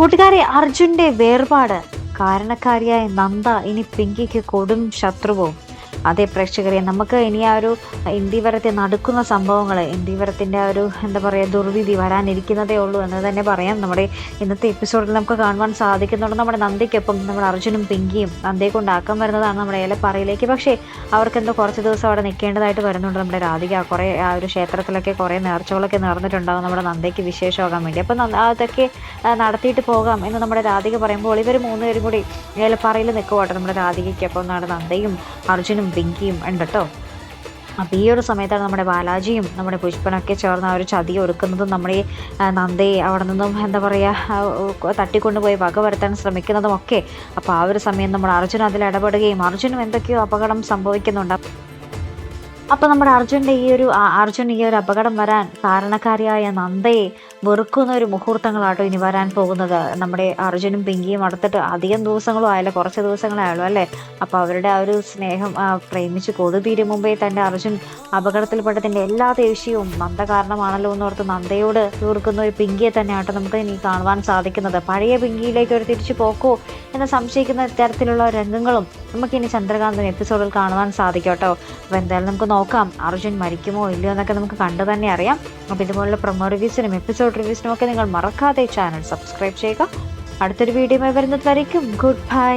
കൂട്ടുകാരെ, അർജുന്റെ വേർപാട് കാരണക്കാരിയായ നന്ദ ഇനി പിങ്കിക്ക് കൊടും ശത്രുവും. അതേ പ്രേക്ഷകരെ, നമുക്ക് ഇനി ആ ഒരു ഇന്ത്യവരത്തെ നടക്കുന്ന സംഭവങ്ങൾ, ഇന്ത്യവരത്തിൻ്റെ ആ ഒരു എന്താ പറയുക ദുർവിധി വരാനിരിക്കുന്നതേ ഉള്ളൂ എന്ന് തന്നെ പറയാം. നമ്മുടെ ഇന്നത്തെ എപ്പിസോഡിൽ നമുക്ക് കാണുവാൻ സാധിക്കുന്നുണ്ട് നമ്മുടെ നന്ദയ്ക്കൊപ്പം നമ്മുടെ അർജുനും പിങ്കിയും നന്ദയെ കൊണ്ടാക്കാൻ വരുന്നതാണ് നമ്മുടെ ഏലപ്പാറയിലേക്ക്. പക്ഷേ അവർക്കെന്തോ കുറച്ച് ദിവസം അവിടെ നിൽക്കേണ്ടതായിട്ട് വരുന്നുണ്ട്. നമ്മുടെ രാധിക കുറേ ആ ഒരു ക്ഷേത്രത്തിലൊക്കെ കുറേ നേർച്ചകളൊക്കെ നേർന്നിട്ടുണ്ടാകും നമ്മുടെ നന്ദയ്ക്ക് വിശേഷമാകാൻ വേണ്ടി. അപ്പം അതൊക്കെ നടത്തിയിട്ട് പോകാം എന്ന് നമ്മുടെ രാധിക പറയുമ്പോൾ ഇവർ മൂന്നുപേരും കൂടി ഏലപ്പാറയിൽ നിൽക്കുവാട്ടെ നമ്മുടെ രാധികയ്ക്കൊപ്പം നമ്മുടെ നന്ദയും അർജുനും പിങ്കിയും ഉണ്ട് കേട്ടോ. അപ്പോൾ ഈ ഒരു സമയത്താണ് നമ്മുടെ ബാലാജിയും നമ്മുടെ പുഷ്പനൊക്കെ ചേർന്ന് ആ ഒരു ചതി ഒരുക്കുന്നതും നമ്മുടെ നന്ദയെ അവിടെ നിന്നും എന്താ പറയുക തട്ടിക്കൊണ്ടുപോയി വക വരുത്താൻ ശ്രമിക്കുന്നതും ഒക്കെ. അപ്പോൾ ആ ഒരു സമയം നമ്മുടെ അർജുൻ അതിൽ ഇടപെടുകയും അർജുനും എന്തൊക്കെയോ അപകടം സംഭവിക്കുന്നുണ്ട്. അപ്പോൾ നമ്മുടെ അർജുൻ ഈ ഒരു അപകടം വരാൻ കാരണക്കാരിയായ നന്ദയെ വെറുക്കുന്ന ഒരു മുഹൂർത്തങ്ങളാട്ടോ ഇനി വരാൻ പോകുന്നത്. നമ്മുടെ അർജുനും പിങ്കിയും അടുത്തിട്ട് അധികം ദിവസങ്ങളും ആയല്ലോ, കുറച്ച് ദിവസങ്ങളായുള്ളൂ അല്ലേ. അപ്പോൾ അവരുടെ ആ ഒരു സ്നേഹം പ്രേമിച്ച് കൊതുതീരും മുമ്പേ തന്നെ അർജുൻ അപകടത്തിൽപ്പെട്ടതിൻ്റെ എല്ലാ ദേഷ്യവും നന്ദ കാരണമാണല്ലോ എന്നോർത്ത് നന്ദയോട് തീർക്കുന്ന ഒരു പിങ്കിയെ തന്നെയാട്ടോ നമുക്ക് ഇനി കാണുവാൻ സാധിക്കുന്നത്. പഴയ പിങ്കിയിലേക്ക് ഒരു തിരിച്ചു പോക്കോ എന്ന് സംശയിക്കുന്ന തരത്തിലുള്ള രംഗങ്ങളും നമുക്കിനി ചന്ദ്രകാന്തൻ എപ്പിസോഡിൽ കാണുവാൻ സാധിക്കും കേട്ടോ. അപ്പോൾ എന്തായാലും നമുക്ക് നോക്കാം അർജുൻ മരിക്കുമോ ഇല്ലയോ എന്നൊക്കെ നമുക്ക് കണ്ടു തന്നെ അറിയാം. അപ്പോൾ ഇതുപോലുള്ള പ്രൊമോ റിവ്യൂസിനും എപ്പിസോഡ് റിവ്യൂസിനും ഒക്കെ നിങ്ങൾ മറക്കാതെ ചാനൽ സബ്സ്ക്രൈബ് ചെയ്യുക. അടുത്തൊരു വീഡിയോയുമായി വരുന്നത് വരയ്ക്കും ഗുഡ് ബൈ.